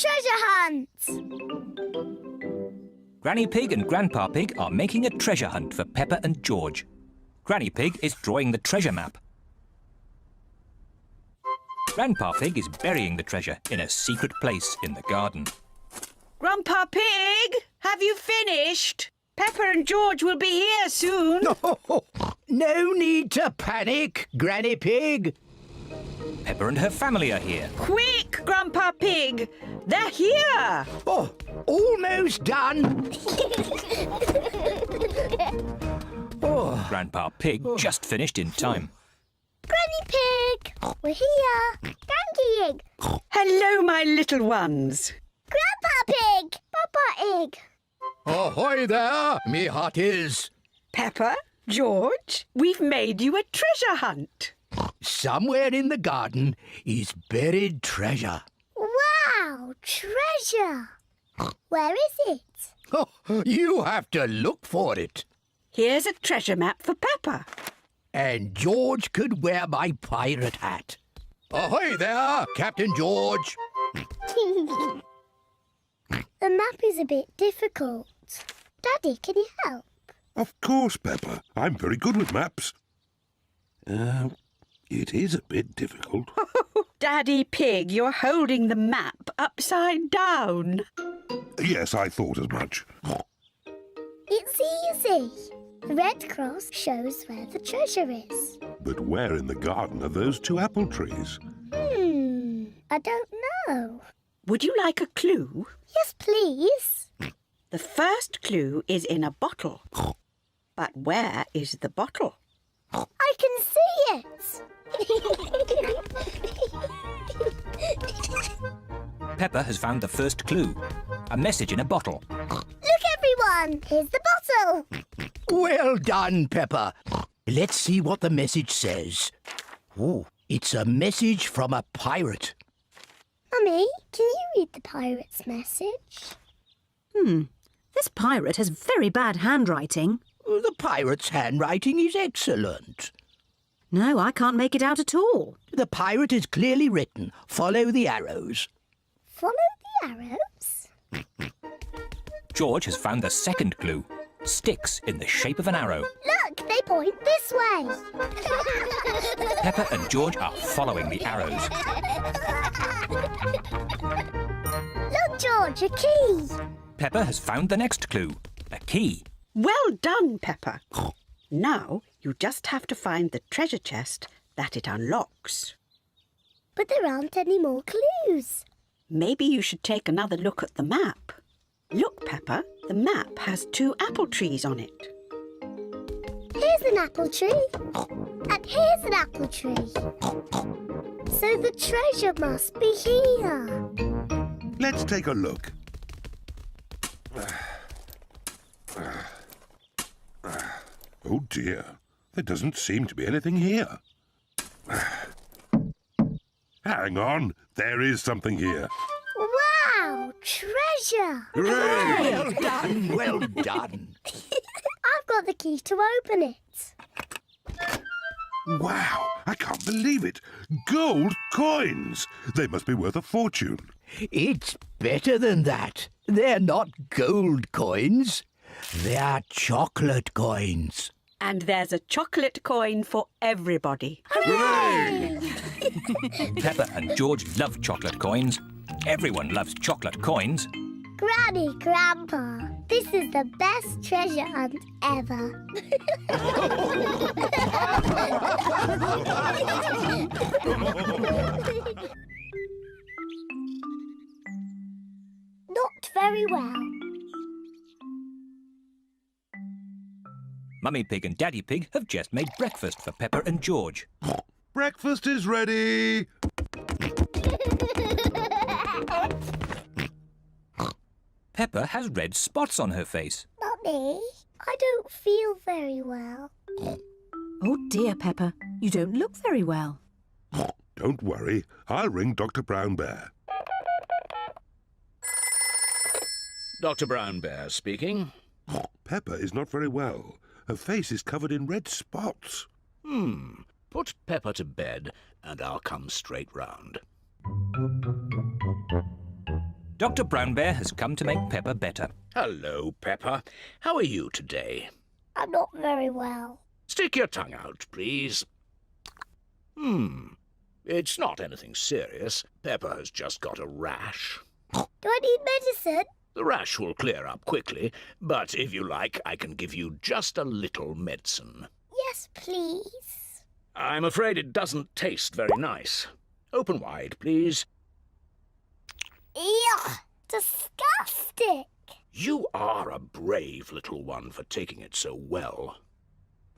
treasure hunt! Granny Pig and Grandpa Pig are making a treasure hunt for Peppa and George. Granny Pig is drawing the treasure map. Grandpa Pig is burying the treasure in a secret place in the garden. Grandpa Pig, have you finished? Peppa and George will be here soon. No need to panic, Granny Pig. Peppa and her family are here. Quick, Grandpa Pig! They're here! Oh, almost done. Grandpa Pig just finished in time. Granny Pig! We're here! Thank you! Hello, my little ones. Grandpa Pig! Papa Egg! Ahoy there, me hearties. Peppa, George, we've made you a treasure hunt. Somewhere in the garden is buried treasure. Wow! Treasure! Where is it? Oh, you have to look for it. Here's a treasure map for Peppa. And George could wear my pirate hat. Ahoy there, Captain George. The map is a bit difficult. Daddy, can you help? Of course, Peppa. I'm very good with maps. It is a bit difficult. Daddy Pig, you're holding the map upside down. Yes, I thought as much. It's easy. The red cross shows where the treasure is. But where in the garden are those two apple trees? I don't know. Would you like a clue? Yes, please. The first clue is in a bottle. But where is the bottle? I can see it. Peppa has found the first clue. A message in a bottle. Look, everyone. Here's the bottle. Well done, Peppa. Let's see what the message says. Oh, it's a message from a pirate. Mummy, can you read the pirate's message? This pirate has very bad handwriting. The pirate's handwriting is excellent. No, I can't make it out at all. The pirate has clearly written, follow the arrows. Follow the arrows? George has found the second clue. Sticks in the shape of an arrow. Look, they point this way. Peppa and George are following the arrows. Look, George, a key. Peppa has found the next clue. A key. Well done, Peppa. Now you just have to find the treasure chest that it unlocks. But there aren't any more clues. Maybe you should take another look at the map. Look, Peppa, the map has two apple trees on it. Here's an apple tree. And here's an apple tree. So the treasure must be here. Let's take a look. Oh dear, there doesn't seem to be anything here. Hang on, there is something here. Wow, treasure. Hooray! Well done, well done. I've got the key to open it. Wow, I can't believe it. Gold coins! They must be worth a fortune. It's better than that. They're not gold coins. They're chocolate coins. And there's a chocolate coin for everybody. Hooray! Peppa and George love chocolate coins. Everyone loves chocolate coins. Granny, Grandpa, this is the best treasure hunt ever. Not very well. Mummy Pig and Daddy Pig have just made breakfast for Peppa and George. Breakfast is ready. Peppa has red spots on her face. Mummy, I don't feel very well. Oh dear, Peppa, you don't look very well. Don't worry, I'll ring Dr. Brown Bear. Dr. Brown Bear speaking. Peppa is not very well. Her face is covered in red spots. Put Peppa to bed and I'll come straight round. Dr. Brown Bear has come to make Peppa better. Hello, Peppa. How are you today? I'm not very well. Stick your tongue out, please. It's not anything serious. Peppa has just got a rash. Do I need medicine? The rash will clear up quickly, but if you like, I can give you just a little medicine. Yes, please. I'm afraid it doesn't taste very nice. Open wide, please. Ew! Disgusting! You are a brave little one for taking it so well.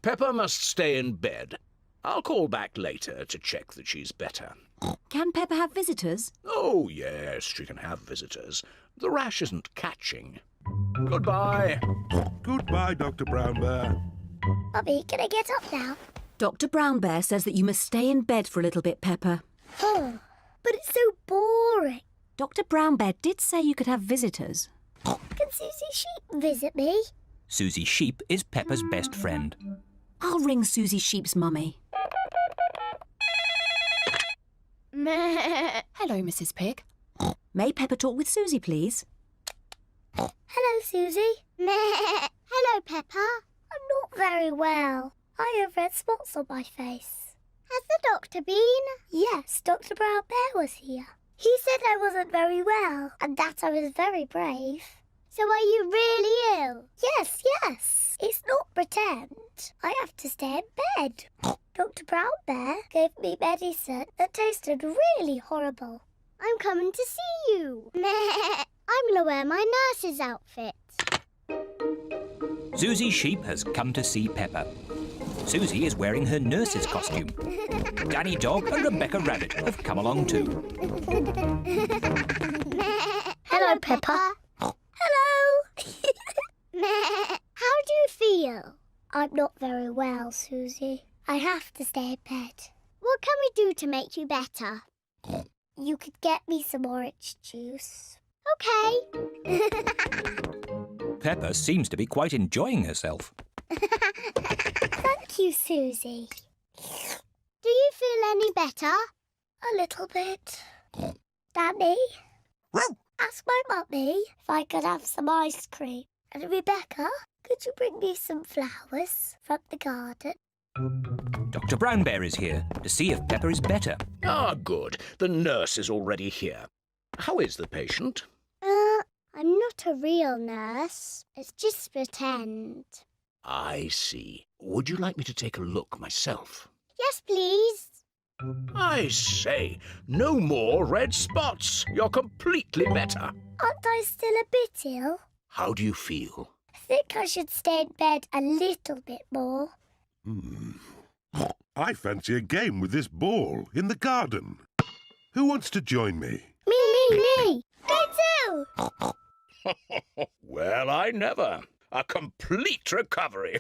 Peppa must stay in bed. I'll call back later to check that she's better. Can Peppa have visitors? Oh, yes, she can have visitors. The rash isn't catching. Goodbye. Goodbye, Dr. Brown Bear. Mummy, can I get up now? Dr. Brown Bear says that you must stay in bed for a little bit, Peppa. Oh, but it's so boring. Dr. Brown Bear did say you could have visitors. Can Susie Sheep visit me? Susie Sheep is Peppa's best friend. I'll ring Susie Sheep's mummy. Hello, Mrs. Pig. May Peppa talk with Susie, please? Hello, Susie. Hello, Peppa. I'm not very well. I have red spots on my face. Has the doctor been? Yes, Dr. Brown Bear was here. He said I wasn't very well and that I was very brave. So are you really ill? Yes. It's not pretend. I have to stay in bed. Dr. Brown Bear gave me medicine that tasted really horrible. I'm coming to see you. I'm going to wear my nurse's outfit. Susie Sheep has come to see Peppa. Susie is wearing her nurse's costume. Danny Dog and Rebecca Rabbit have come along too. Hello, Peppa. Hello. How do you feel? I'm not very well, Susie. I have to stay in bed. What can we do to make you better? You could get me some orange juice. Okay. Peppa seems to be quite enjoying herself. Thank you, Susie. Do you feel any better? A little bit. Danny? Ask my mummy if I could have some ice cream. And Rebecca, could you bring me some flowers from the garden? Dr. Brown Bear is here to see if Peppa is better. Ah, good. The nurse is already here. How is the patient? I'm not a real nurse. It's just pretend. I see. Would you like me to take a look myself? Yes, please. I say, no more red spots. You're completely better. Aren't I still a bit ill? How do you feel? I think I should stay in bed a little bit more. I fancy a game with this ball in the garden. Who wants to join me? Me. Me too. Well, I never. A complete recovery.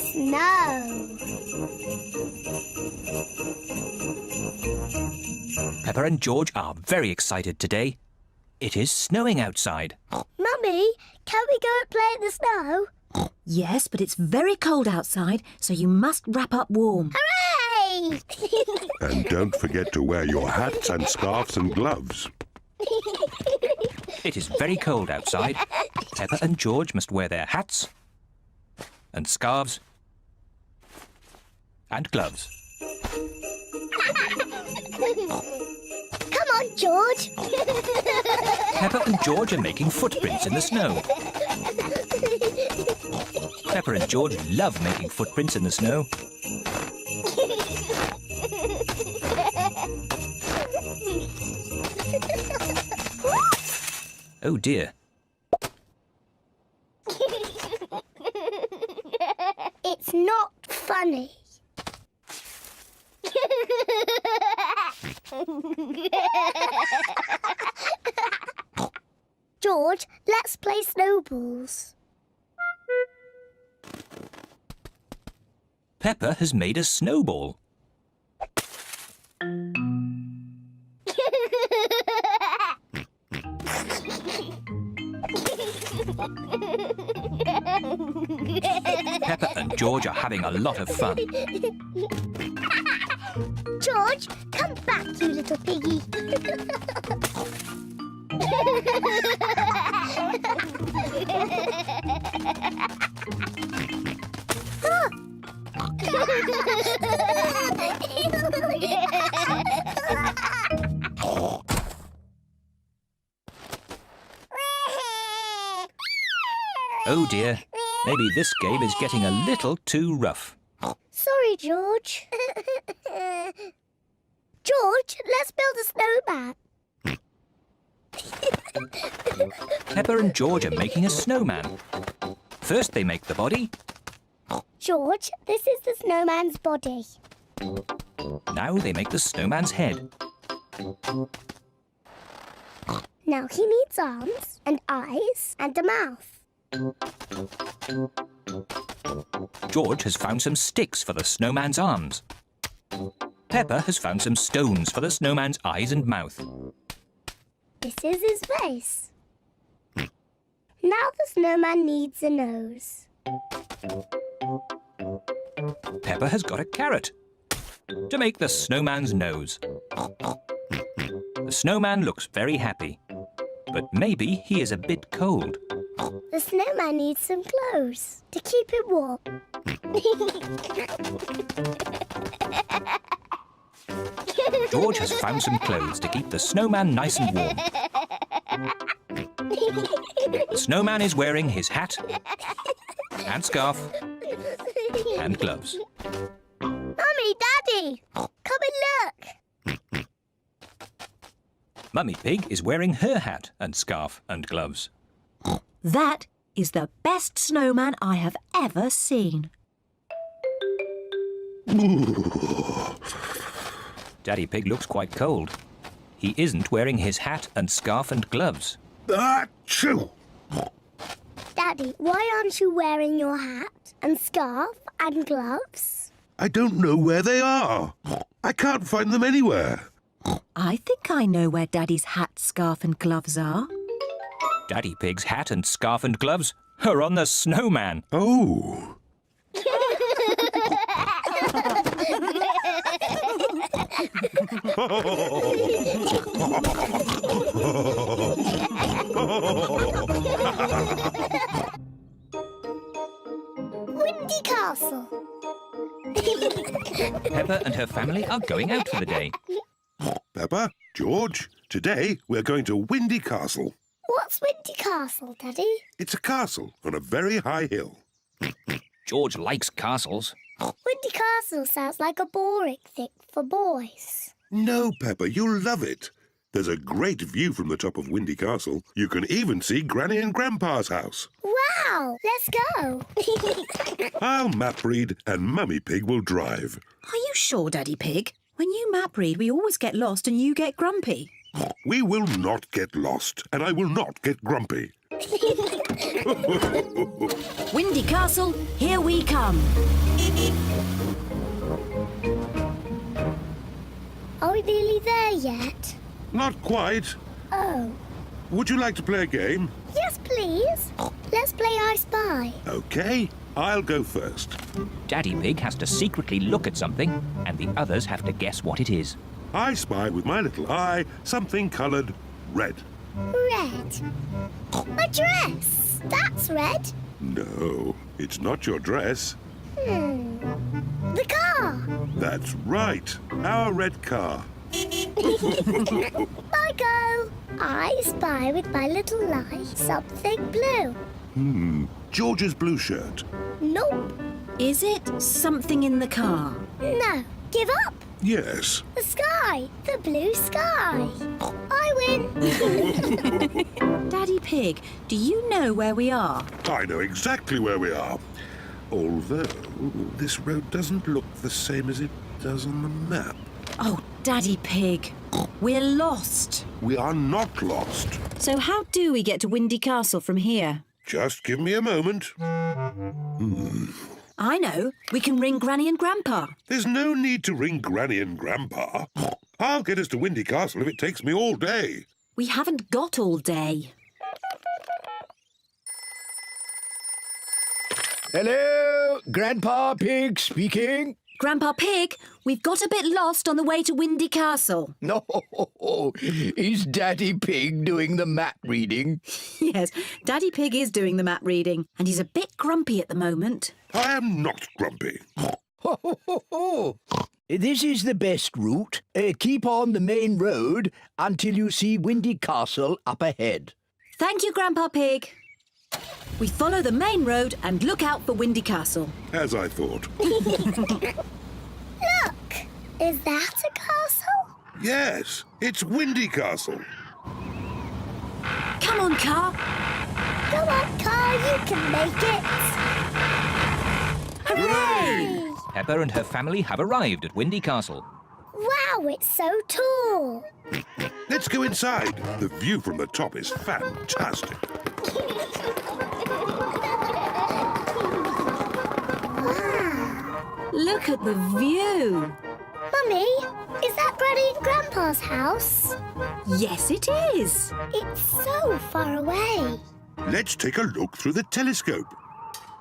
Snow. Peppa and George are very excited today. It is snowing outside. Mummy, can we go and play in the snow? Yes, but it's very cold outside, so you must wrap up warm. Hooray! And don't forget to wear your hats and scarves and gloves. It is very cold outside. Peppa and George must wear their hats and scarves and gloves. Come on, George. Peppa and George are making footprints in the snow. Peppa and George love making footprints in the snow. Oh dear. It's not funny. George, let's play snowballs. Peppa has made a snowball. Peppa and George are having a lot of fun. George, come back, you little piggy. Oh dear, maybe this game is getting a little too rough. Sorry, George. George, let's build a snowman. Peppa and George are making a snowman. First they make the body. George, this is the snowman's body. Now they make the snowman's head. Now he needs arms and eyes and a mouth. George has found some sticks for the snowman's arms. Peppa has found some stones for the snowman's eyes and mouth. This is his face. Now the snowman needs a nose. Peppa has got a carrot to make the snowman's nose. The snowman looks very happy, but maybe he is a bit cold. The snowman needs some clothes to keep it warm. George has found some clothes to keep the snowman nice and warm. The snowman is wearing his hat and scarf and gloves. Mummy, Daddy, come and look. Mummy Pig is wearing her hat and scarf and gloves. That is the best snowman I have ever seen. Daddy Pig looks quite cold. He isn't wearing his hat and scarf and gloves. Achoo! Daddy, why aren't you wearing your hat and scarf and gloves? I don't know where they are. I can't find them anywhere. I think I know where Daddy's hat, scarf and gloves are. Daddy Pig's hat and scarf and gloves are on the snowman. Oh. Windy Castle. Peppa and her family are going out for the day. Peppa, George, today we're going to Windy Castle. What's Windy Castle, Daddy? It's a castle on a very high hill. George likes castles. Windy Castle sounds like a boring thing for boys. No, Peppa, you'll love it. There's a great view from the top of Windy Castle. You can even see Granny and Grandpa's house. Wow, let's go. I'll map read and Mummy Pig will drive. Are you sure, Daddy Pig? When you map read, we always get lost and you get grumpy. We will not get lost, and I will not get grumpy. Windy Castle, here we come. Are we nearly there yet? Not quite. Oh. Would you like to play a game? Yes, please. Let's play I Spy. OK, I'll go first. Daddy Pig has to secretly look at something, and the others have to guess what it is. I spy with my little eye something coloured red. Red. A dress. That's red. No, it's not your dress. The car. That's right, our red car. I go. I spy with my little light something blue. George's blue shirt. Nope. Is it something in the car? No. Give up. Yes. The sky. The blue sky. I win. Daddy Pig, do you know where we are? I know exactly where we are. Although this road doesn't look the same as it does on the map. Oh, Daddy Pig, we're lost. We are not lost. So how do we get to Windy Castle from here? Just give me a moment. I know. We can ring Granny and Grandpa. There's no need to ring Granny and Grandpa. I'll get us to Windy Castle if it takes me all day. We haven't got all day. Hello, Grandpa Pig speaking. Grandpa Pig, we've got a bit lost on the way to Windy Castle. No, is Daddy Pig doing the map reading? Yes, Daddy Pig is doing the map reading, and he's a bit grumpy at the moment. I am not grumpy. This is the best route. Keep on the main road until you see Windy Castle up ahead. Thank you, Grandpa Pig. We follow the main road and look out for Windy Castle. As I thought. Look! Is that a castle? Yes, it's Windy Castle. Come on, car. Come on, car, you can make it! Hooray! Peppa and her family have arrived at Windy Castle. Wow, it's so tall! Let's go inside. The view from the top is fantastic. Look at the view. Mummy, is that Granny and Grandpa's house? Yes, it is. It's so far away. Let's take a look through the telescope.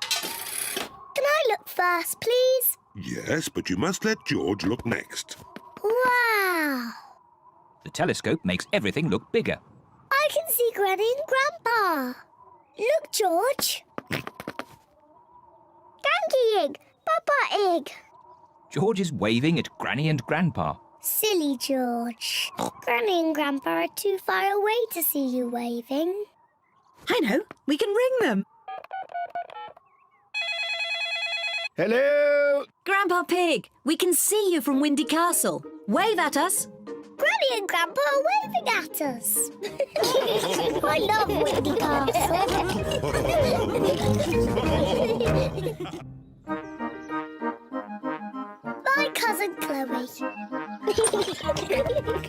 Can I look first, please? Yes, but you must let George look next. Wow! The telescope makes everything look bigger. I can see Granny and Grandpa. Look, George. Granny Egg, Papa Egg. George is waving at Granny and Grandpa. Silly George. Granny and Grandpa are too far away to see you waving. I know. We can ring them. Hello? Grandpa Pig, we can see you from Windy Castle. Wave at us. Granny and Grandpa are waving at us. I love Windy Castle. My cousin Chloe.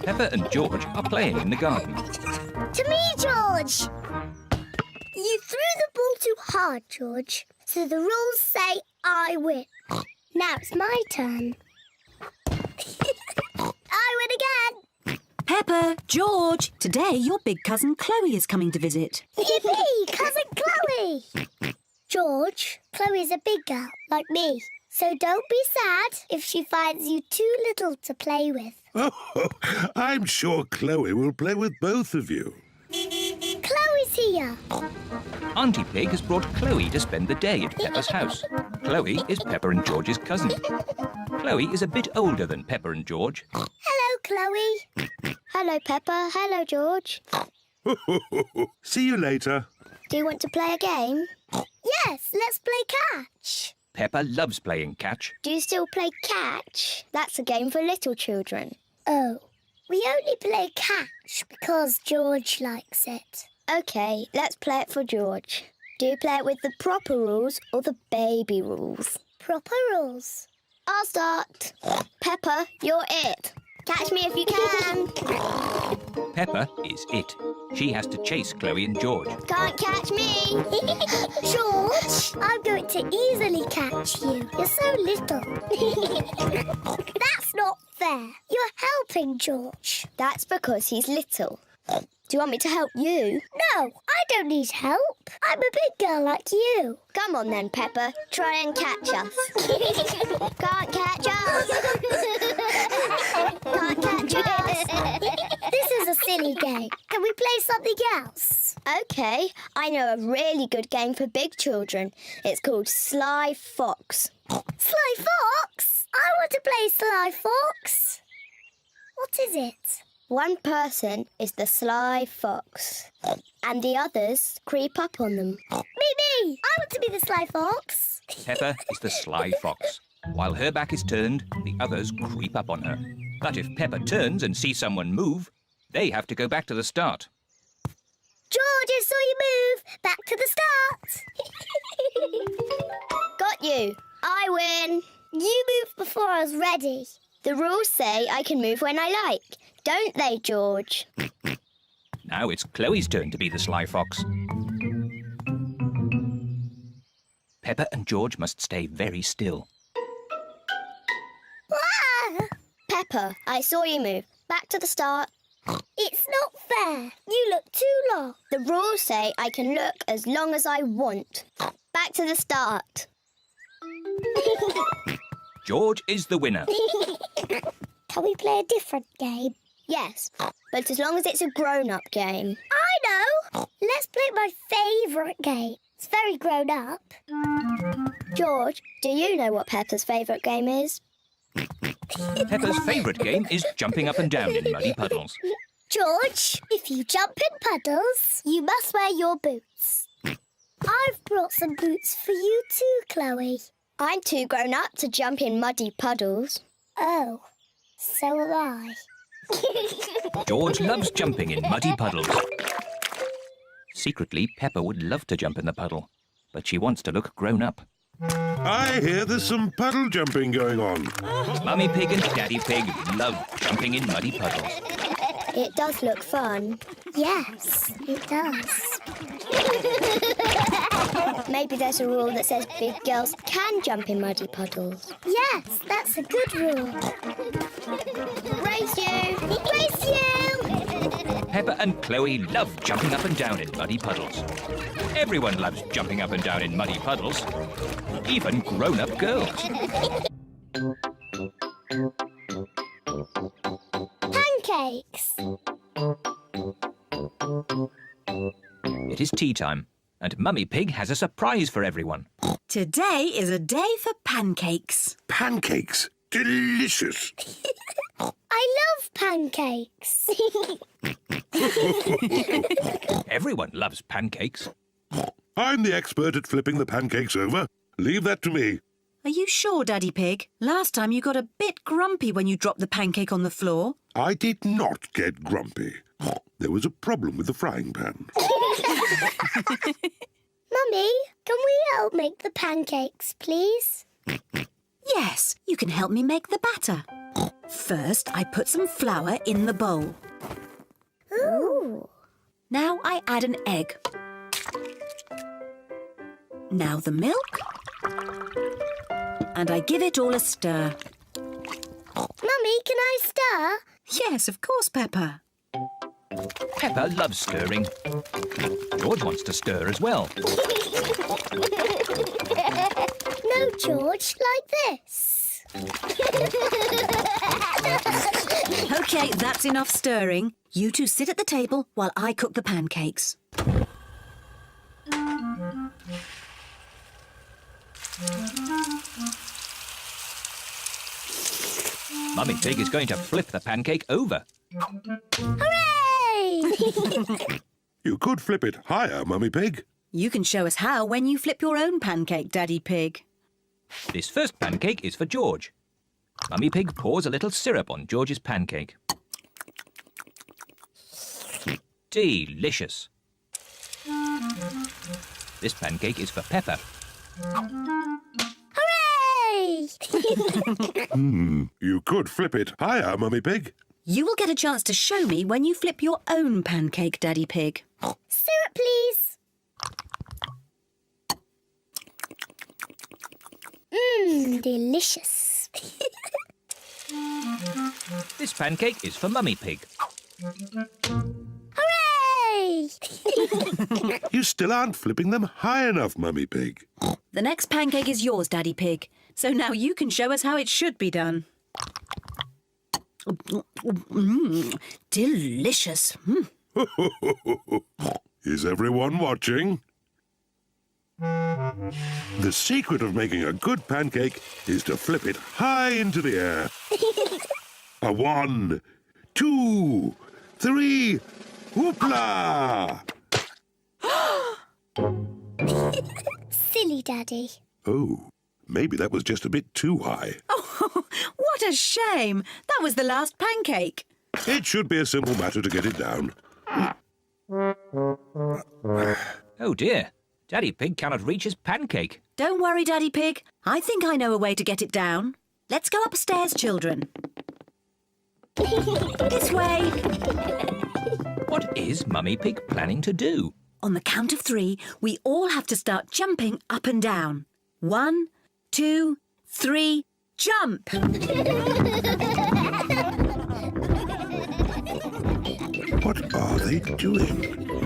Peppa and George are playing in the garden. To me, George. You threw the ball too hard, George. So the rules say I win. Now it's my turn. I win again. Peppa, George, today your big cousin Chloe is coming to visit. Yippee, cousin Chloe. George, Chloe's a big girl like me. So don't be sad if she finds you too little to play with. Oh, I'm sure Chloe will play with both of you. Chloe's here. Auntie Pig has brought Chloe to spend the day at Peppa's house. Chloe is Peppa and George's cousin. Chloe is a bit older than Peppa and George. Hello, Chloe. Hello, Peppa. Hello, George. See you later. Do you want to play a game? Yes, let's play catch. Peppa loves playing catch. Do you still play catch? That's a game for little children. Oh, we only play catch because George likes it. OK, let's play it for George. Do you play it with the proper rules or the baby rules? Proper rules. I'll start. Peppa, you're it. Catch me if you can. Peppa is it. She has to chase Chloe and George. Can't catch me. George, I'm going to easily catch you. You're so little. That's not fair. You're helping George. That's because he's little. Do you want me to help you? No, I don't need help. I'm a big girl like you. Come on then, Peppa. Try and catch us. Can't catch us. Can't catch us. This is a silly game. Can we play something else? OK, I know a really good game for big children. It's called Sly Fox. Sly Fox? I want to play Sly Fox. What is it? One person is the Sly Fox, and the others creep up on them. Me! I want to be the Sly Fox. Peppa is the Sly Fox. While her back is turned, the others creep up on her. But if Peppa turns and sees someone move, they have to go back to the start. George, I saw you move. Back to the start. Got you. I win. You moved before I was ready. The rules say I can move when I like. Don't they, George? Now it's Chloe's turn to be the Sly Fox. Peppa and George must stay very still. Ah! Peppa, I saw you move. Back to the start. It's not fair. You look too long. The rules say I can look as long as I want. Back back to the start. George is the winner. Can we play a different game? Yes, but as long as it's a grown-up game. I know! Let's play my favourite game. It's very grown-up. George, do you know what Peppa's favourite game is? Peppa's favourite game is jumping up and down in muddy puddles. George, if you jump in puddles, you must wear your boots. I've brought some boots for you too, Chloe. I'm too grown up to jump in muddy puddles. Oh, so am I. George loves jumping in muddy puddles. Secretly, Peppa would love to jump in the puddle, but she wants to look grown up. I hear there's some puddle jumping going on. Mummy Pig and Daddy Pig love jumping in muddy puddles. It does look fun. Yes, it does. Maybe there's a rule that says big girls can jump in muddy puddles. Yes, that's a good rule. Race you! Race you! Peppa and Chloe love jumping up and down in muddy puddles. Everyone loves jumping up and down in muddy puddles, even grown-up girls. Pancakes! It is tea time, and Mummy Pig has a surprise for everyone. Today is a day for pancakes. Pancakes! Delicious! I love pancakes. Everyone loves pancakes. I'm the expert at flipping the pancakes over. Leave that to me. Are you sure, Daddy Pig? Last time you got a bit grumpy when you dropped the pancake on the floor. I did not get grumpy. There was a problem with the frying pan. Mummy, can we help make the pancakes, please? Yes, you can help me make the batter. First, I put some flour in the bowl. Ooh. Now I add an egg. Now the milk. And I give it all a stir. Mummy, can I stir? Yes, of course, Peppa. Peppa loves stirring. George wants to stir as well. No, George, like this. OK, that's enough stirring. You two sit at the table while I cook the pancakes. Mummy Pig is going to flip the pancake over. Hooray! You could flip it higher, Mummy Pig. You can show us how when you flip your own pancake, Daddy Pig. This first pancake is for George. Mummy Pig pours a little syrup on George's pancake. Delicious. This pancake is for Peppa. Hooray! You could flip it higher, Mummy Pig. You will get a chance to show me when you flip your own pancake, Daddy Pig. Syrup, please. Delicious. This pancake is for Mummy Pig. Hooray! You still aren't flipping them high enough, Mummy Pig. The next pancake is yours, Daddy Pig. So now you can show us how it should be done. Delicious. Is everyone watching? The secret of making a good pancake is to flip it high into the air. A 1, 2, 3, whoopla! Silly Daddy. Oh, maybe that was just a bit too high. Oh, what a shame. That was the last pancake. It should be a simple matter to get it down. Oh dear, Daddy Pig cannot reach his pancake. Don't worry, Daddy Pig. I think I know a way to get it down. Let's go upstairs, children. This way. What is Mummy Pig planning to do? On the count of 3, we all have to start jumping up and down. 1, 2, 3, jump! What are they doing?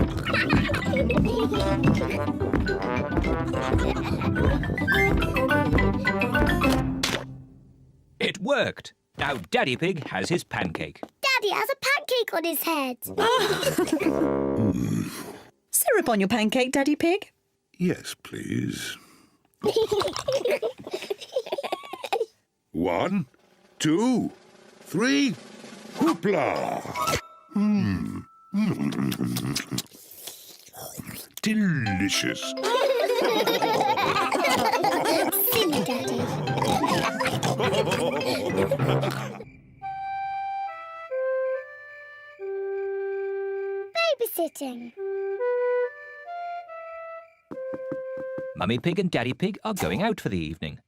It worked. Now Daddy Pig has his pancake. Daddy has a pancake on his head. Syrup on your pancake, Daddy Pig? Yes, please. 1, 2, 3, hoopla! Delicious. Silly Daddy. Babysitting. Mummy Pig and Daddy Pig are going out for the evening.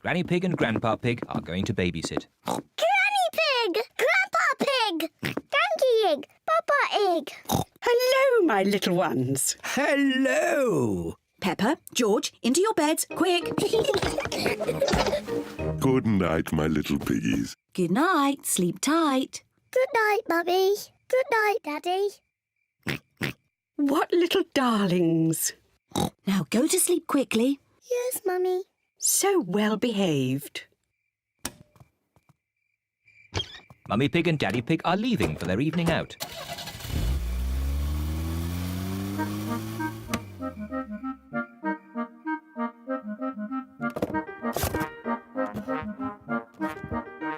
Granny Pig and Grandpa Pig are going to babysit. Granny Pig! Grandpa Pig! Donkey Egg! Papa Egg! Hello, my little ones. Hello. Peppa, George, into your beds, quick. Good night, my little piggies. Good night, sleep tight. Good night, Mummy. Good night, Daddy. What little darlings. Now go to sleep quickly. Yes, Mummy. So well behaved. Mummy Pig and Daddy Pig are leaving for their evening out.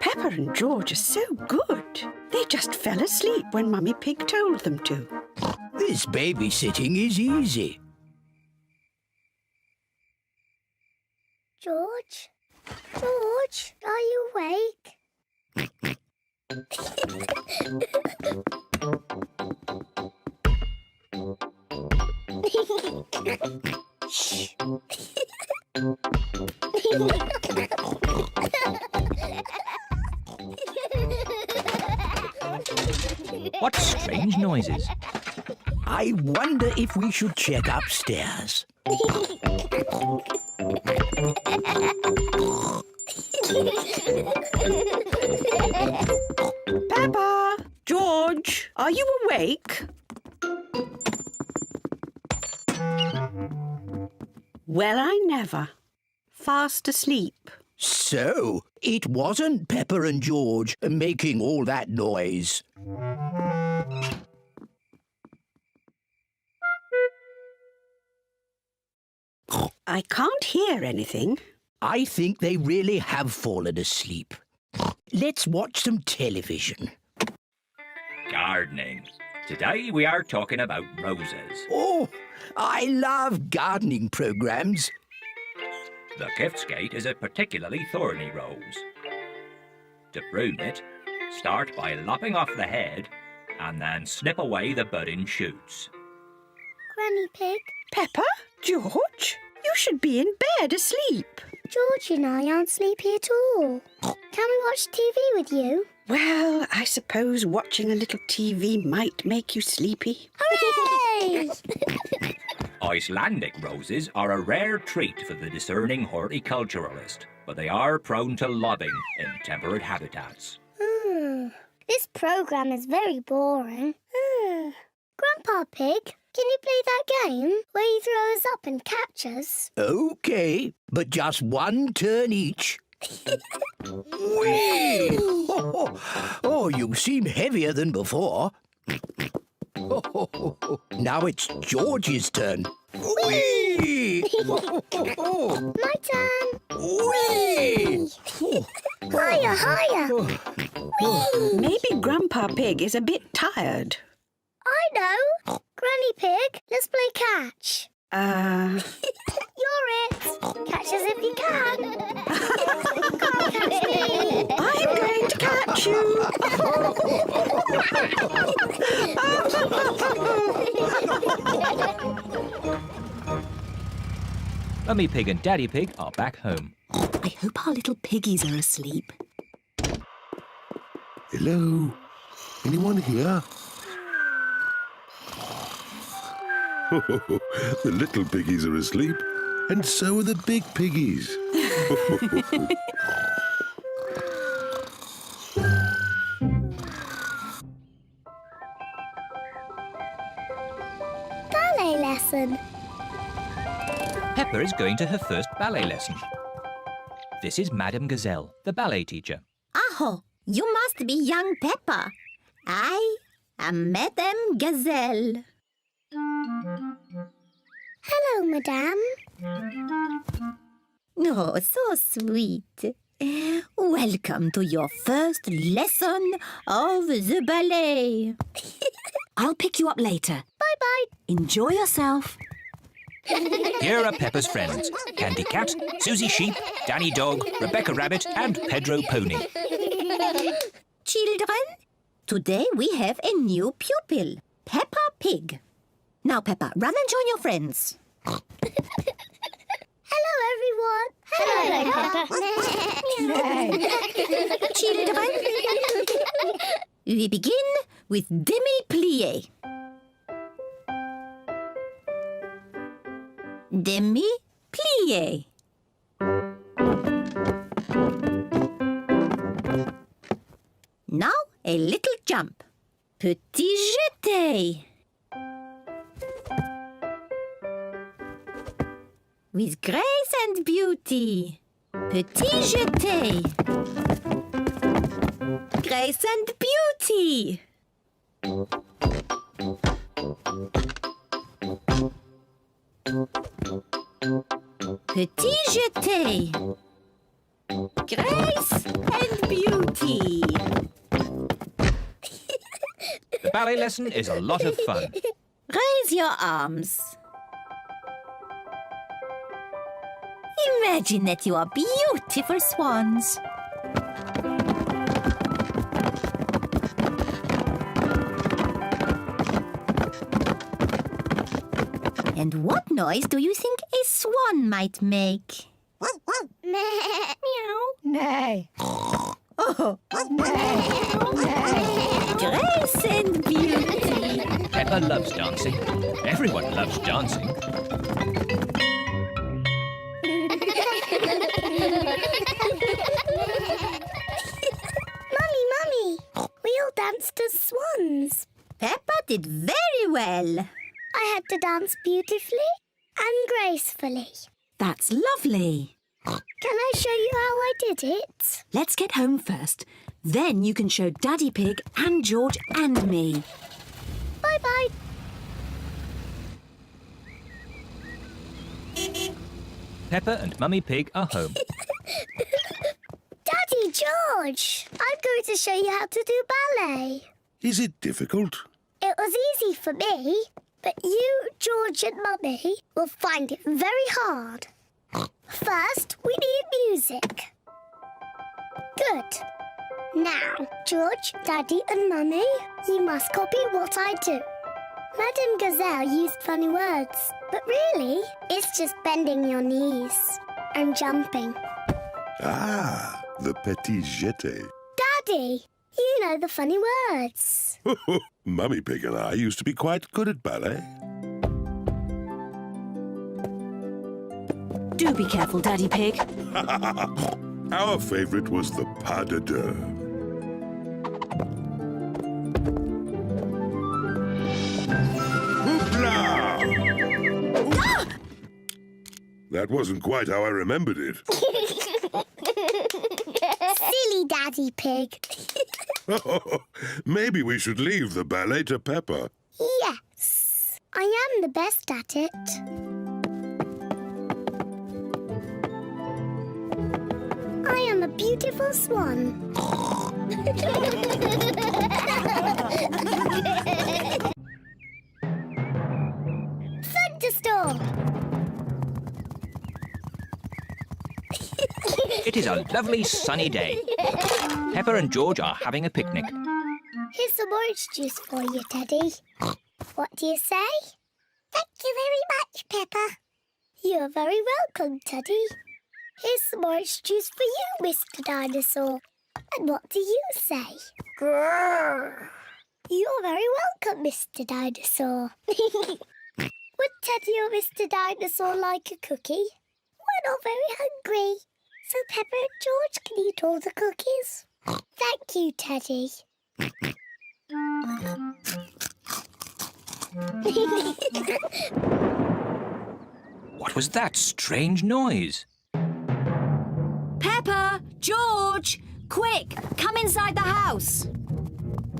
Peppa and George are so good. They just fell asleep when Mummy Pig told them to. This babysitting is easy. George? George, are you awake? Shh. What strange noises. I wonder if we should check upstairs. Peppa! George, are you awake? Well, I never. Fast asleep. So, it wasn't Peppa and George making all that noise. I can't hear anything. I think they really have fallen asleep. Let's watch some television. Gardening. Today we are talking about roses. Oh, I love gardening programs. The Giftsgate is a particularly thorny rose. To prune it, start by lopping off the head and then snip away the budding shoots. Granny Pig, Peppa? George? You should be in bed asleep. George and I aren't sleepy at all. Can we watch TV with you? Well, I suppose watching a little TV might make you sleepy. Hooray! Icelandic roses are a rare treat for the discerning horticulturalist, but they are prone to lobbing in temperate habitats. This programme is very boring. Grandpa Pig, can you play that game where you throw us up and catch us? OK, but just one turn each. Whee! Oh, you seem heavier than before. Now it's George's turn. Whee! My turn. Whee! Higher, higher. Maybe Grandpa Pig is a bit tired. I know. Granny Pig, let's play catch. You're it. Catch us if you can. Can't catch me. I'm going to catch you. Mummy Pig and Daddy Pig are back home. I hope our little piggies are asleep. Hello? Anyone here? The little piggies are asleep, and so are the big piggies. Lesson. Peppa is going to her first ballet lesson. This is Madame Gazelle, the ballet teacher. Aho, you must be young Peppa. I am Madame Gazelle. Hello, Madame. Oh, so sweet. Welcome to your first lesson of the ballet. I'll pick you up later. Bye-bye. Enjoy yourself. Here are Peppa's friends, Candy Cat, Susie Sheep, Danny Dog, Rebecca Rabbit and Pedro Pony. Children, today we have a new pupil, Peppa Pig. Now, Peppa, run and join your friends. Hello, everyone. Hello, Peppa. Children, we begin with demi-plie. Demi-plie. Now a little jump. Petit jeté. With grace and beauty. Petit jeté. Grace and beauty. Petit jeté. Grace and beauty. The ballet lesson is a lot of fun. Raise your arms. Imagine that you are beautiful swans. And what noise do you think a swan might make? Meow. Nay. Oh, grace and beauty. Peppa loves dancing. Everyone loves dancing. Mummy, we all danced as swans. Peppa did very well. I had to dance beautifully and gracefully. That's lovely. Can I show you how I did it? Let's get home first. Then you can show Daddy Pig and George and me. Bye-bye. Peppa and Mummy Pig are home. Daddy George, I'm going to show you how to do ballet. Is it difficult? It was easy for me, but you, George and Mummy will find it very hard. First, we need music. Good. Now, George, Daddy and Mummy, you must copy what I do. Madame Gazelle used funny words, but really, it's just bending your knees and jumping. Ah, the petit jeté. Daddy, you know the funny words. Mummy Pig and I used to be quite good at ballet. Do be careful, Daddy Pig. Our favourite was the pas de deux. Hoopla! That wasn't quite how I remembered it. Silly Daddy Pig. Maybe we should leave the ballet to Peppa. Yes, I am the best at it. I am a beautiful swan. Thunderstorm! It is a lovely sunny day. Peppa and George are having a picnic. Here's some orange juice for you, Teddy. What do you say? Thank you very much, Peppa. You're very welcome, Teddy. Here's some orange juice for you, Mr. Dinosaur. And what do you say? Grrr. You're very welcome, Mr. Dinosaur. Would Teddy or Mr. Dinosaur like a cookie? We're not very hungry, so Peppa and George can eat all the cookies. Thank you, Teddy. What was that strange noise? Peppa! George! Quick! Come inside the house!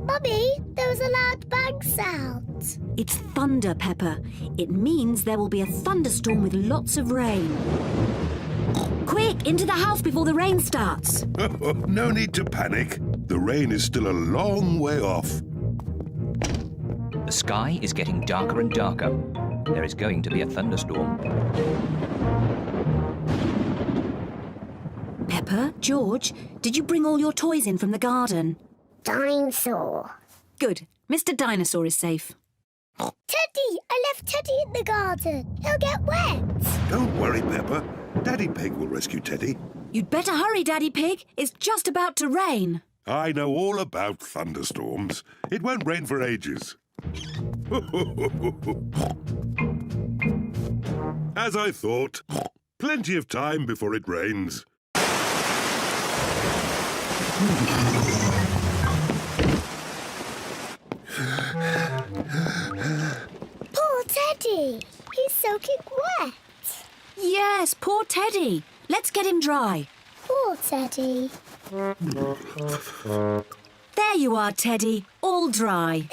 Mummy, there was a loud bang sound. It's thunder, Peppa. It means there will be a thunderstorm with lots of rain. Quick, into the house before the rain starts. No need to panic. The rain is still a long way off. The sky is getting darker and darker. There is going to be a thunderstorm. Peppa, George, did you bring all your toys in from the garden? Dinosaur. Good. Mr. Dinosaur is safe. Teddy! I left Teddy in the garden. He'll get wet. Don't worry, Peppa. Daddy Pig will rescue Teddy. You'd better hurry, Daddy Pig. It's just about to rain. I know all about thunderstorms. It won't rain for ages. As I thought, plenty of time before it rains. Poor Teddy. He's soaking wet. Yes, poor Teddy. Let's get him dry. Poor Teddy. There you are, Teddy. All dry.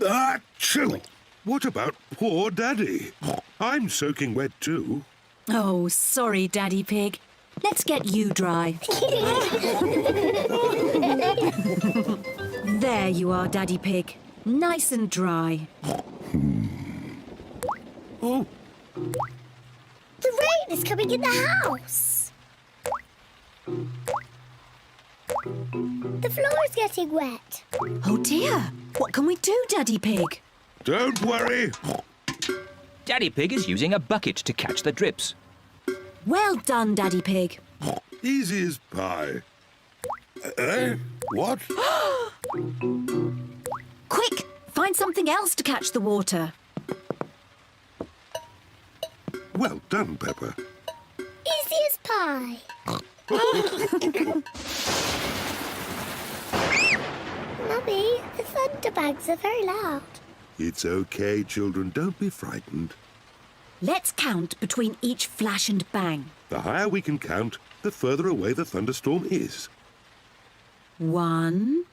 Achoo! What about poor Daddy? I'm soaking wet too. Oh, sorry, Daddy Pig. Let's get you dry. There you are, Daddy Pig. Nice and dry. Oh, The rain is coming in the house. The floor is getting wet. Oh, dear. What can we do, Daddy Pig? don't worry. Daddy Pig is using a bucket to catch the drips. Well done, Daddy Pig. Easy as pie. What? Quick, find something else to catch the water. Well done, Peppa. Easy as pie. Mummy, the thunderbags are very loud. It's okay, children. Don't be frightened. Let's count between each flash and bang. The higher we can count, the further away the thunderstorm is. 1,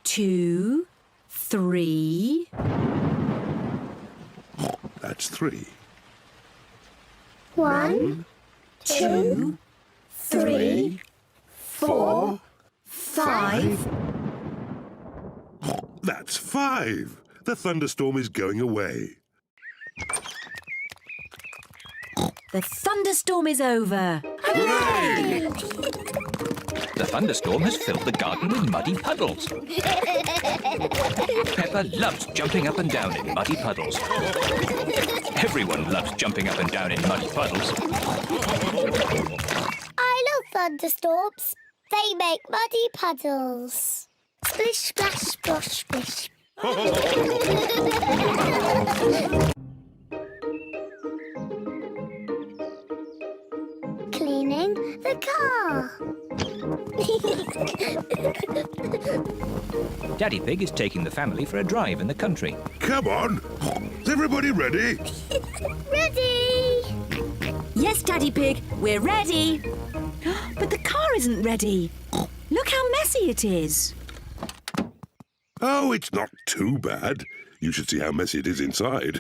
2, 3. That's 3. 1, 2, 3, 4, 5. That's 5. The thunderstorm is going away. The thunderstorm is over. Hooray! The thunderstorm has filled the garden with muddy puddles. Peppa loves jumping up and down in muddy puddles. Everyone loves jumping up and down in muddy puddles. I love thunderstorms. They make muddy puddles. Splish, splash, splosh, splish. Cleaning the car. Daddy Pig is taking the family for a drive in the country. Come on. Is everybody ready? Ready? Yes, Daddy Pig, we're ready. But the car isn't ready. Look how messy it is. Oh, it's not too bad. You should see how messy it is inside.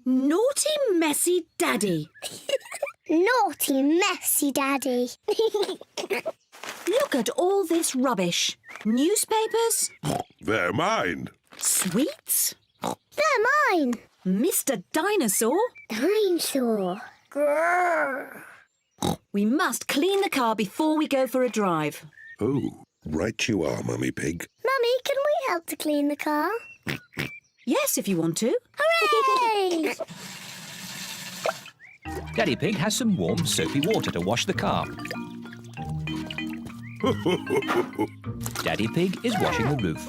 Naughty, messy Daddy. Naughty, messy Daddy. Look at all this rubbish. Newspapers, They're mine. sweets, They're mine. Mr. Dinosaur. Dinosaur. Grrr. We must clean the car before we go for a drive. Oh, right you are, Mummy Pig. Mummy, can we help to clean the car? Yes, if you want to. Hooray! Daddy Pig has some warm, soapy water to wash the car. Daddy Pig is washing the roof.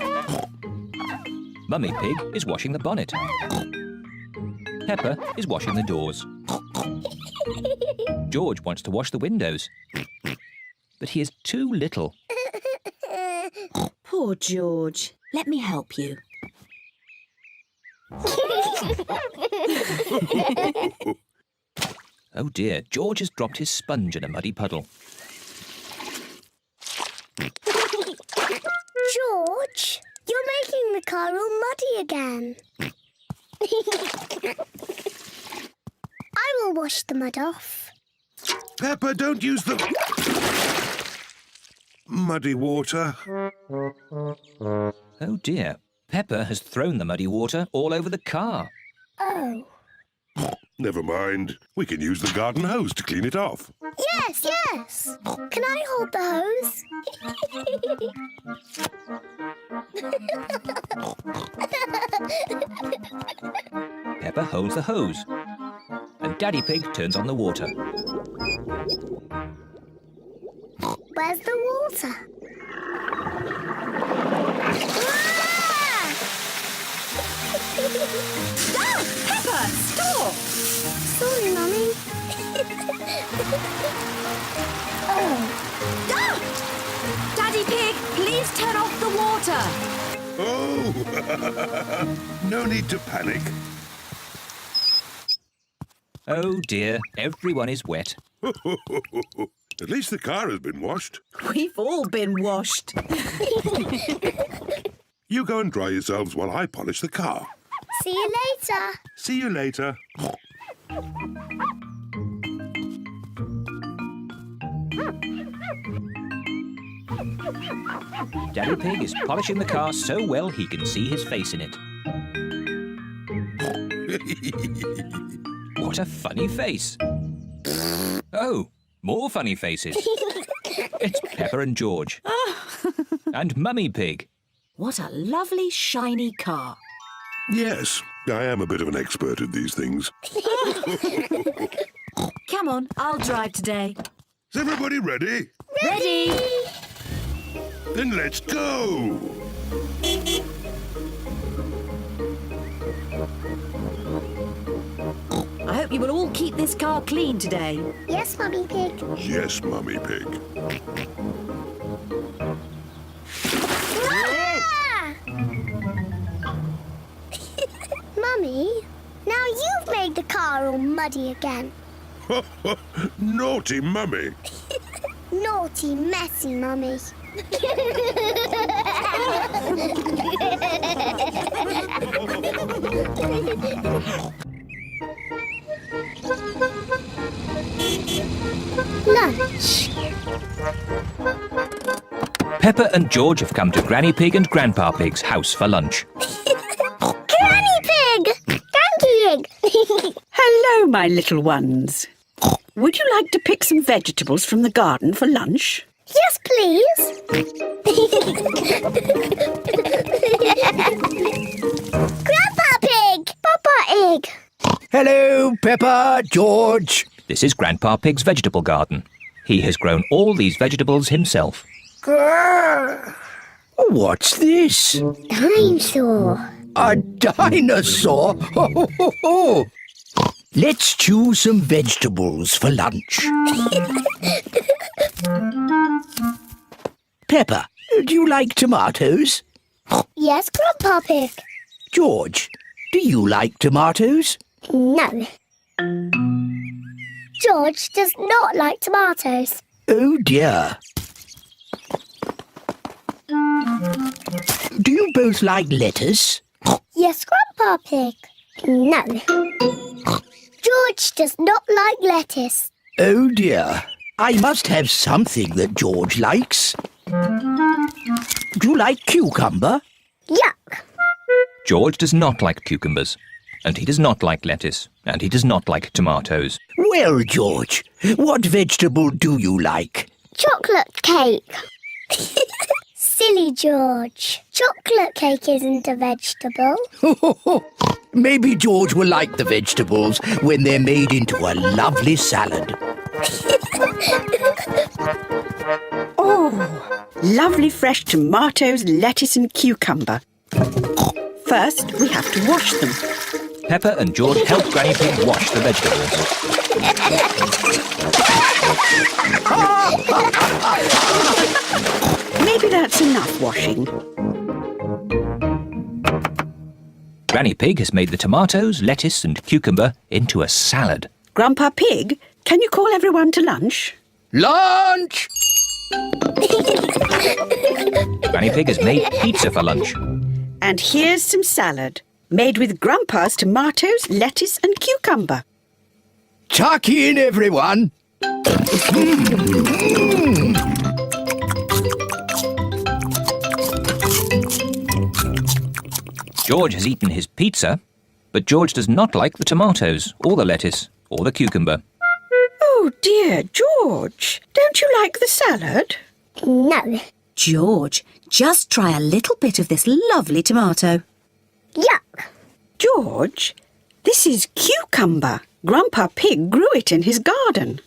Mummy Pig is washing the bonnet. Peppa is washing the doors. George wants to wash the windows, but he is too little. Poor George. Let me help you. Oh dear, George has dropped his sponge in a muddy puddle. George, you're making the car all muddy again. I will wash the mud off. Peppa, don't use the muddy water. Oh dear, Peppa has thrown the muddy water all over the car. Oh. Never mind. We can use the garden hose to clean it off. Yes, yes. Can I hold the hose? Peppa holds the hose, and Daddy Pig turns on the water. Where's the water? Ah! Peppa, stop! Sorry, Mummy. Oh. Ah! Daddy Pig, please turn off the water. Oh! No need to panic. Oh dear, everyone is wet. At least the car has been washed. We've all been washed. You go and dry yourselves while I polish the car. See you later. See you later. Daddy Pig is polishing the car so well he can see his face in it. What a funny face. Oh, more funny faces. It's Peppa and George. And Mummy Pig. What a lovely, shiny car. Yes, I am a bit of an expert at these things. Come on, I'll drive today. Is everybody ready? Ready? Then let's go! I hope you will all keep this car clean today. Yes, Mummy Pig. Yes, Mummy Pig. Ah! Mummy, now you've made the car all muddy again. Naughty Mummy. Naughty, messy Mummy. Lunch. Peppa and George have come to Granny Pig and Grandpa Pig's house for lunch. Granny Pig! Granny Pig! Hello, my little ones. Would you like to pick some vegetables from the garden for lunch? Yes, please. Grandpa Pig! Papa Egg! Hello, Peppa, George. This is Grandpa Pig's vegetable garden. He has grown all these vegetables himself. What's this? Dinosaur. A dinosaur? Ho, ho, ho, ho. Let's choose some vegetables for lunch. Peppa, do you like tomatoes? Yes, Grandpa Pig. George, do you like tomatoes? No. George does not like tomatoes. Oh dear. Do you both like lettuce? Yes, Grandpa Pig. No. George does not like lettuce. Oh dear. I must have something that George likes. Do you like cucumber? Yuck. George does not like cucumbers, and he does not like lettuce, and he does not like tomatoes. Well, George, what vegetable do you like? Chocolate cake. Silly George. Chocolate cake isn't a vegetable. Maybe George will like the vegetables when they're made into a lovely salad. Oh, lovely fresh tomatoes, lettuce and cucumber. First, we have to wash them. Peppa and George help Granny Pig wash the vegetables. Maybe that's enough washing. Granny Pig has made the tomatoes, lettuce and cucumber into a salad. Grandpa Pig, can you call everyone to lunch? Lunch! Granny Pig has made pizza for lunch. And here's some salad, made with Grandpa's tomatoes, lettuce and cucumber. Tuck in, everyone. George has eaten his pizza, but George does not like the tomatoes, or the lettuce, or the cucumber. Oh dear, George, don't you like the salad? No. George, just try a little bit of this lovely tomato. Yuck. George, this is cucumber. Grandpa Pig grew it in his garden.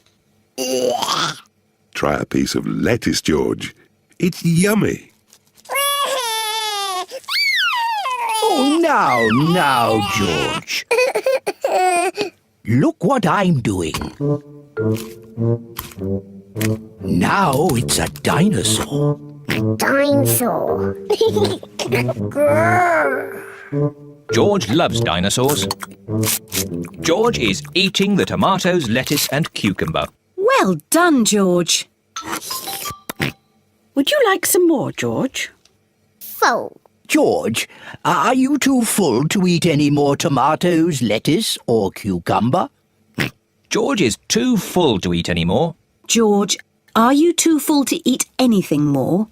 Try a piece of lettuce, George. It's yummy. Oh, now, George. Look what I'm doing. Now it's a dinosaur. Dinosaur. George loves dinosaurs. George is eating the tomatoes, lettuce and cucumber. Well done, George. Would you like some more, George? Full. George, are you too full to eat any more tomatoes, lettuce or cucumber? George is too full to eat any more. George, are you too full to eat anything more?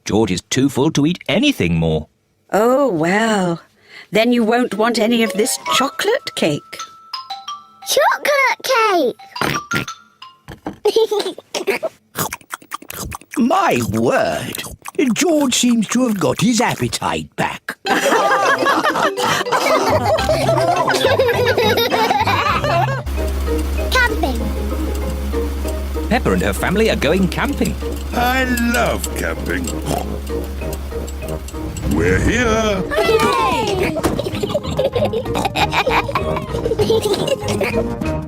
George is too full to eat anything more. Oh, well, then you won't want any of this chocolate cake. Chocolate cake. My word! George seems to have got his appetite back. Camping. Peppa and her family are going camping. I love camping. We're here.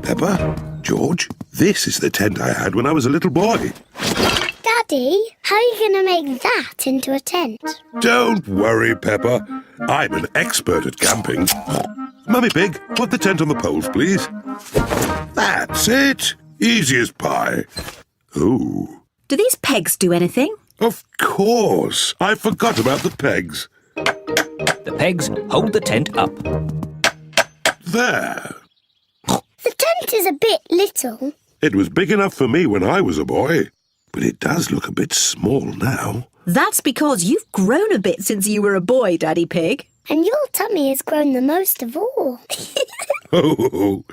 Peppa, George, this is the tent I had when I was a little boy. Daddy, how are you going to make that into a tent? Don't worry, Peppa. I'm an expert at camping. Mummy Pig, put the tent on the poles, please. That's it. Easy as pie. Oh, Do these pegs do anything? of course. I forgot about the pegs. The pegs hold the tent up. There. The tent is a bit little. It was big enough for me when I was a boy, but it does look a bit small now. That's because you've grown a bit since you were a boy, Daddy Pig. And your tummy has grown the most of all. Oh,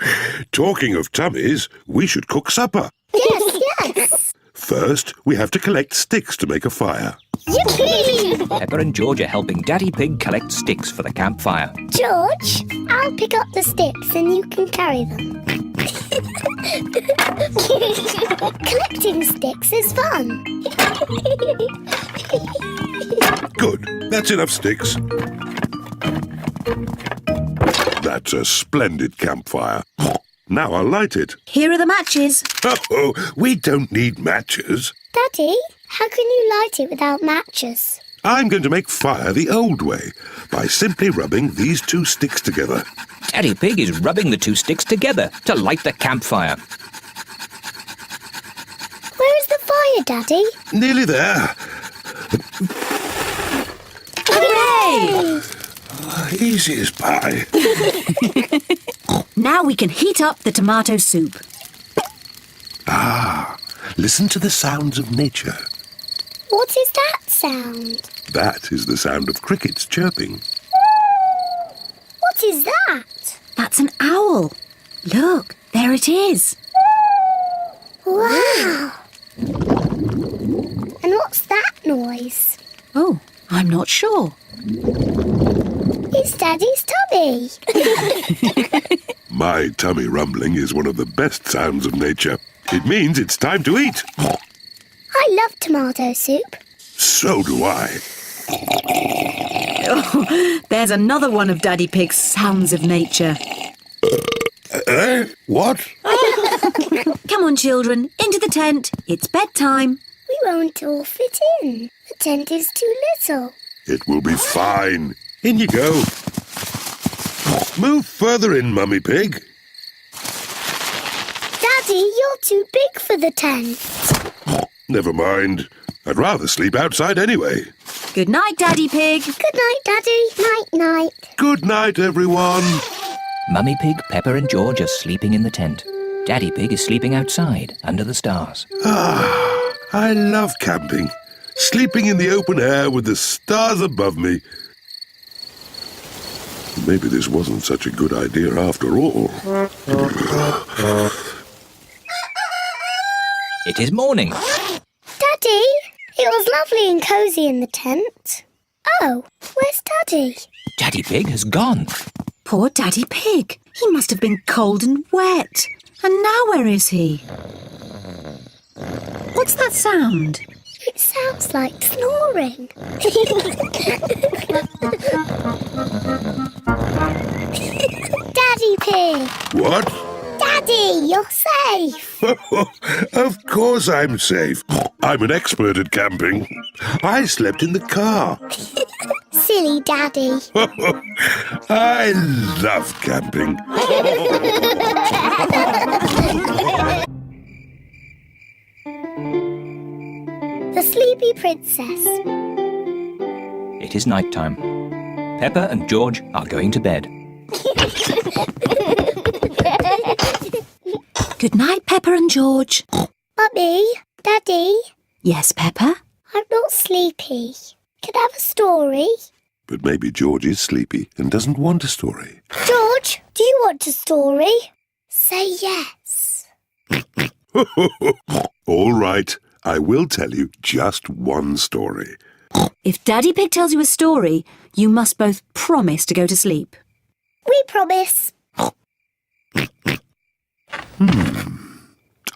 talking of tummies, we should cook supper. Yes. First, we have to collect sticks to make a fire. Yippee! Peppa and George are helping Daddy Pig collect sticks for the campfire. George, I'll pick up the sticks and you can carry them. Collecting sticks is fun. Good. That's enough sticks. That's a splendid campfire. Now I'll light it. Here are the matches. Oh, we don't need matches. Daddy, how can you light it without matches? I'm going to make fire the old way by simply rubbing these two sticks together. Daddy Pig is rubbing the two sticks together to light the campfire. Where is the fire, Daddy? Nearly there. Hooray! Easy as pie. Now we can heat up the tomato soup. Listen to the sounds of nature. What is that sound? That is the sound of crickets chirping. What is that? That's an owl. Look, there it is. Wow! And what's that noise? Oh, I'm not sure. It's Daddy's tummy. My tummy rumbling is one of the best sounds of nature. It means it's time to eat. I love tomato soup. So do I. Oh, there's another one of Daddy Pig's sounds of nature. What? Come on, children, into the tent. It's bedtime. We won't all fit in. The tent is too little. It will be fine. In you go. Move further in, Mummy Pig. Daddy, you're too big for the tent. Never mind. I'd rather sleep outside anyway. Good night, Daddy Pig. Good night, Daddy. Night-night. Good night, everyone. Mummy Pig, Peppa and George are sleeping in the tent. Daddy Pig is sleeping outside, under the stars. I love camping. Sleeping in the open air with the stars above me. Maybe this wasn't such a good idea after all. It is morning. Daddy, it was lovely and cosy in the tent. Oh, where's Daddy? Daddy Pig has gone. Poor Daddy Pig. He must have been cold and wet. And now where is he? What's that sound? It sounds like snoring. Daddy Pig! What? Daddy, you're safe! Of course I'm safe. I'm an expert at camping. I slept in the car. Silly Daddy. I love camping. The Sleepy Princess. It is night time. Peppa and George are going to bed. Good night, Peppa and George. Mummy, Daddy, Yes, Peppa? I'm not sleepy. Can I have a story? But maybe George is sleepy and doesn't want a story. George, do you want a story? Say yes. All right, I will tell you just one story. If Daddy Pig tells you a story, you must both promise to go to sleep. We promise.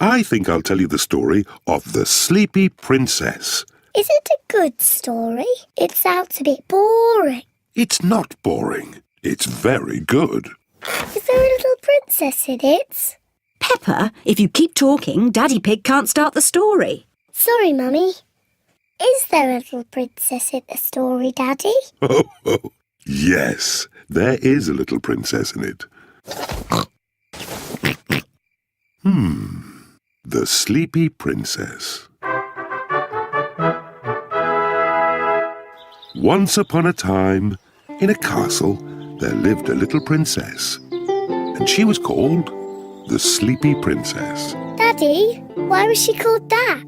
I think I'll tell you the story of the Sleepy Princess. Is it a good story? It sounds a bit boring. It's not boring. It's very good. Is there a little princess in it? Peppa, if you keep talking, Daddy Pig can't start the story. Sorry, Mummy. Is there a little princess in the story, Daddy? Oh, yes, there is a little princess in it. The Sleepy Princess. Once upon a time, in a castle, there lived a little princess, and she was called the Sleepy Princess. Daddy, why was she called that?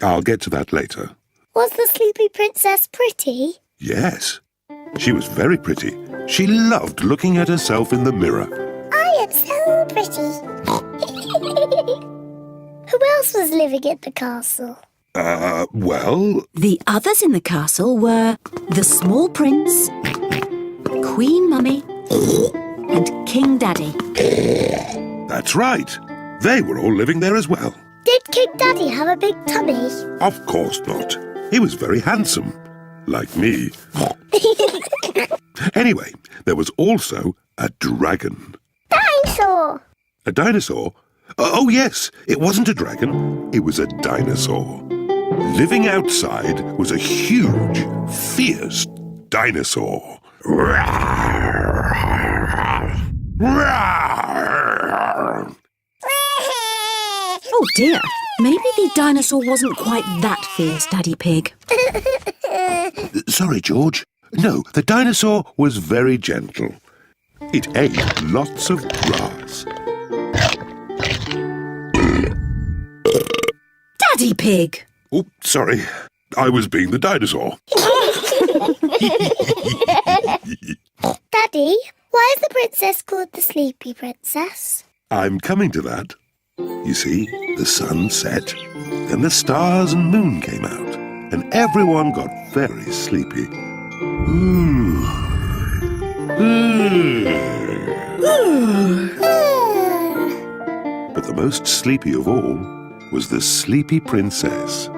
I'll get to that later. Was the Sleepy Princess pretty? Yes, she was very pretty. She loved looking at herself in the mirror. I am so pretty. Who else was living in the castle? Well, The others in the castle were the small prince, Queen Mummy, and King Daddy. that's right. They were all living there as well. Did King Daddy have a big tummy? Of course not. He was very handsome, like me. Anyway, there was also a dragon. Dinosaur! A dinosaur? Oh, yes, it wasn't a dragon. It was a dinosaur. Living outside was a huge, fierce dinosaur. Oh dear, maybe the dinosaur wasn't quite that fierce, Daddy Pig. Sorry, George. No, the dinosaur was very gentle. It ate lots of grass. Daddy Pig! Oh, sorry. I was being the dinosaur. Daddy, why is the princess called the Sleepy Princess? I'm coming to that. You see, the sun set, and the stars and moon came out, and everyone got very sleepy. But the most sleepy of all was the Sleepy Princess.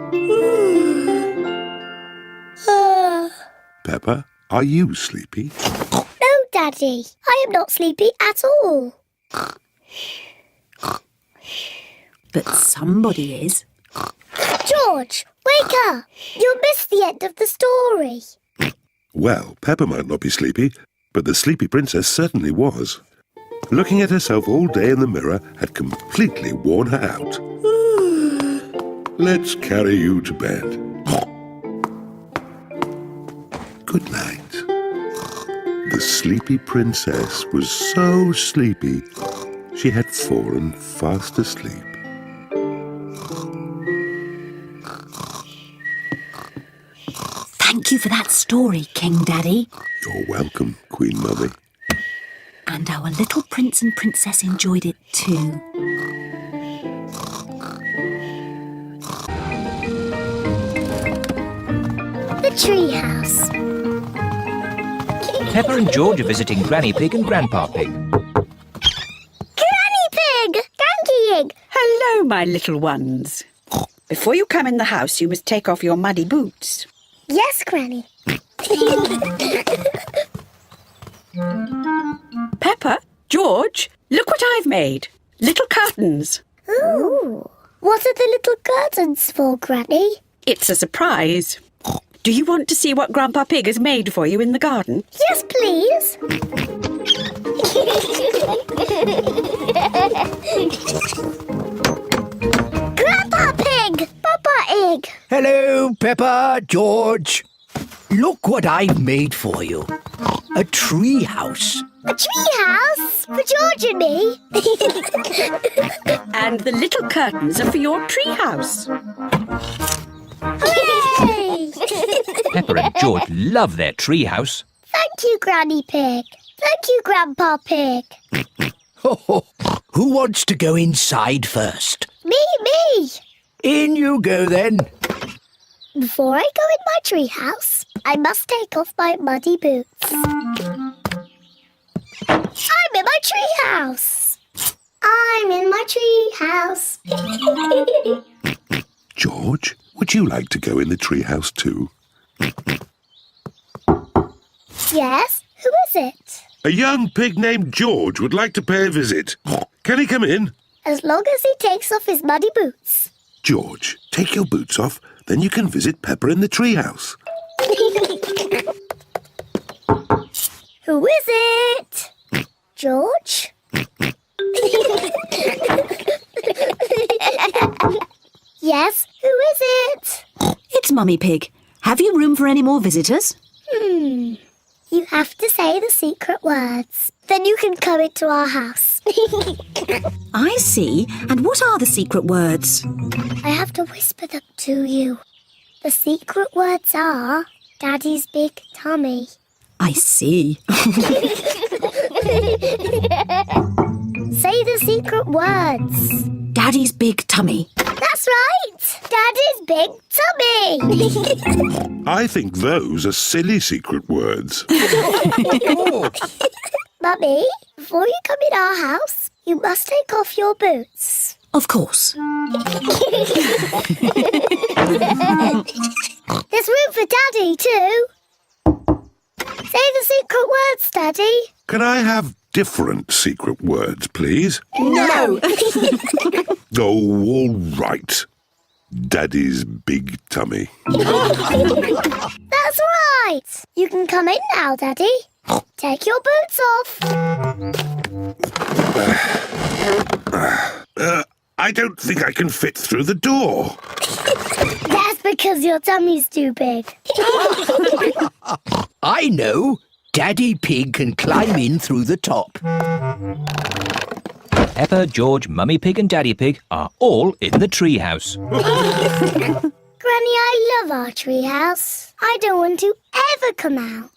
Peppa, are you sleepy? No, Daddy, I am not sleepy at all. But somebody is. George, wake up! You'll miss the end of the story. Well, Peppa might not be sleepy, but the sleepy princess certainly was. Looking at herself all day in the mirror had completely worn her out. Let's carry you to bed. Good night. The sleepy princess was so sleepy, she had fallen fast asleep. Thank you for that story, King Daddy. You're welcome, Queen Mummy. And our little prince and princess enjoyed it too. The treehouse. Peppa and George are visiting Granny Pig and Grandpa Pig. Granny Pig! Granky Pig! Hello, my little ones. Before you come in the house, you must take off your muddy boots. Yes, Granny. Peppa, George, look what I've made. Little curtains. Ooh. What are the little curtains for, Granny? It's a surprise. Do you want to see what Grandpa Pig has made for you in the garden? Yes, please. Grandpa Pig! Papa Egg! Hello, Peppa, George. Look what I've made for you. A tree house. A tree house for George and me. And the little curtains are for your tree house. Hooray! Peppa and George love their treehouse. Thank you, Granny Pig. Thank you, Grandpa Pig. Who wants to go inside first? Me. In you go then. Before I go in my tree house, I must take off my muddy boots. I'm in my tree house. I'm in my tree house. George, would you like to go in the treehouse too? Yes? Who is it? A young pig named George would like to pay a visit. Can he come in? As long as he takes off his muddy boots. George, take your boots off, then you can visit Peppa in the treehouse. Who is it? George? Yes, who is it? It's Mummy Pig. Have you room for any more visitors? You have to say the secret words. Then you can come into our house. I see. And what are the secret words? I have to whisper them to you. The secret words are Daddy's big tummy. I see. Say the secret words. Daddy's big tummy. That's right. Daddy's big tummy. I think those are silly secret words. Mummy, before you come in our house, you must take off your boots. Of course. There's room for Daddy too. Say the secret words, Daddy. Can I have different secret words, please? No! Oh, all right. Daddy's big tummy. That's right. You can come in now, Daddy. Take your boots off. I don't think I can fit through the door. That's because your tummy's too big. I know. Daddy Pig can climb in through the top. Peppa, George, Mummy Pig and Daddy Pig are all in the treehouse. Granny, I love our treehouse. I don't want to ever come out.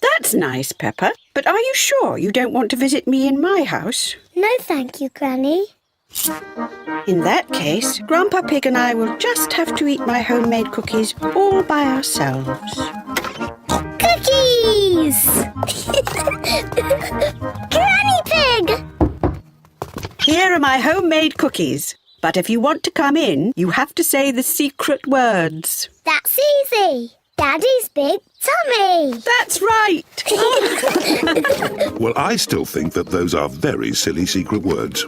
That's nice, Peppa. But are you sure you don't want to visit me in my house? No, thank you, Granny. In that case, Grandpa Pig and I will just have to eat my homemade cookies all by ourselves. Cookies! Granny Pig! Here are my homemade cookies. But if you want to come in, you have to say the secret words. That's easy. Daddy's big tummy. That's right. Well, I still think that those are very silly secret words.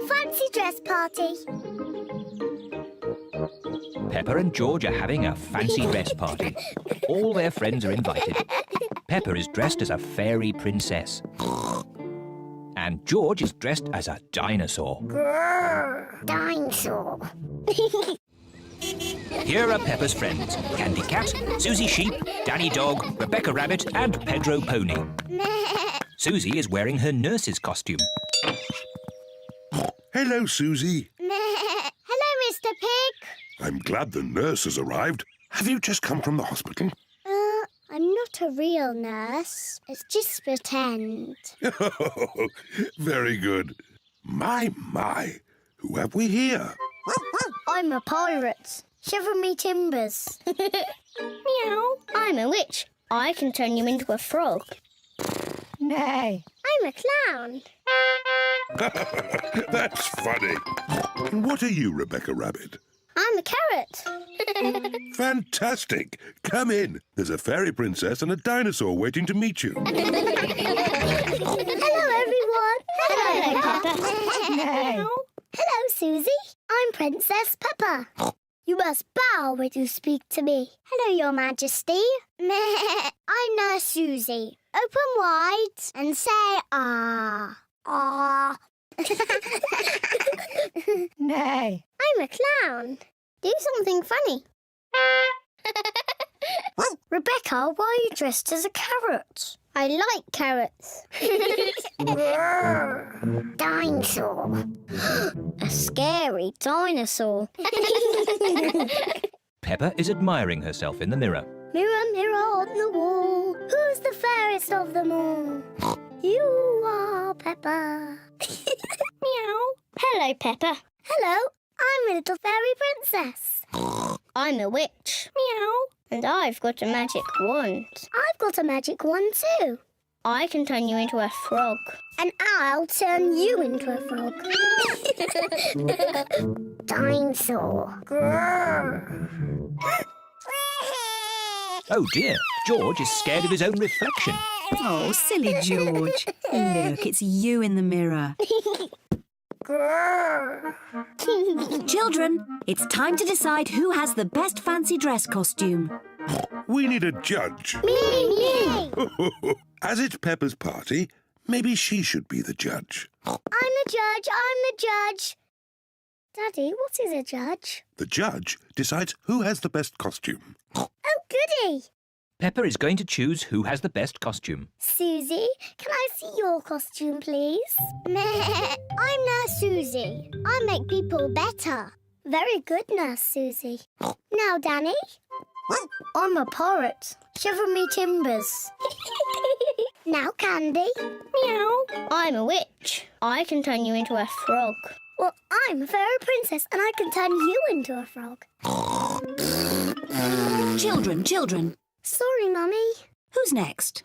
Fancy dress party. Peppa and George are having a fancy dress party. All their friends are invited. Peppa is dressed as a fairy princess. And George is dressed as a dinosaur. Dinosaur. Here are Peppa's friends: Candy Cat, Susie Sheep, Danny Dog, Rebecca Rabbit and Pedro Pony. Susie is wearing her nurse's costume. Hello, Susie. Hello, Mr. Pig. I'm glad the nurse has arrived. Have you just come from the hospital? I'm not a real nurse. It's just pretend. Very good. My. Who have we here? I'm a pirate. Shiver me timbers. Meow. I'm a witch. I can turn you into a frog. Nay. I'm a clown. That's funny. What are you, Rebecca Rabbit? I'm a carrot. Fantastic. Come in. There's a fairy princess and a dinosaur waiting to meet you. Hello, everyone. Hello, Peppa. Nay. Hello, Susie. I'm Princess Peppa. You must bow when you speak to me. Hello, Your Majesty. I'm Nurse Susie. Open wide and say ah. Ah. Nay. I'm a clown. Do something funny. Rebecca, why are you dressed as a carrot? I like carrots. Dinosaur. A scary dinosaur. Peppa is admiring herself in the mirror. Mirror, mirror on the wall, who's the fairest of them all? You are Peppa. Meow. Hello, Peppa. Hello, I'm a little fairy princess. I'm a witch. Meow. And I've got a magic wand. I've got a magic wand too. I can turn you into a frog. And I'll turn you into a frog. Dinosaur. Oh dear, George is scared of his own reflection. Oh, silly George. Look, it's you in the mirror. Children, it's time to decide who has the best fancy dress costume. We need a judge. Me. As it's Peppa's party, maybe she should be the judge. I'm the judge. Daddy, what is a judge? The judge decides who has the best costume. Oh, goody. Peppa is going to choose who has the best costume. Susie, can I see your costume, please? I'm Nurse Susie. I make people better. Very good, Nurse Susie. Now, Danny. I'm a pirate. Shiver me timbers. Now, Candy. Meow. I'm a witch. I can turn you into a frog. Well, I'm a fairy princess and I can turn you into a frog. Children. Sorry, Mummy. Who's next?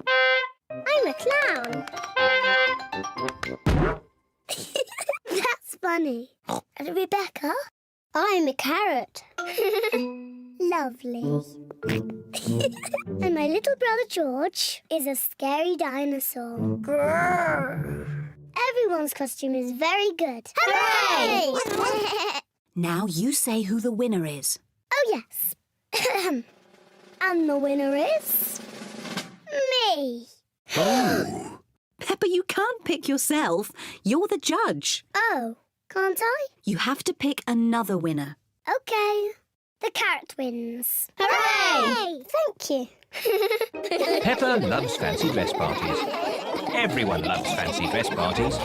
I'm a clown. That's funny. And Rebecca? I'm a carrot. Lovely. And my little brother George is a scary dinosaur. Everyone's costume is very good. Hooray! Now you say who the winner is. Oh, yes. And the winner is... me. Oh! Peppa, you can't pick yourself. You're the judge. Oh, can't I? You have to pick another winner. OK. The carrot wins. Hooray! Thank you. Peppa loves fancy dress parties. Everyone loves fancy dress parties.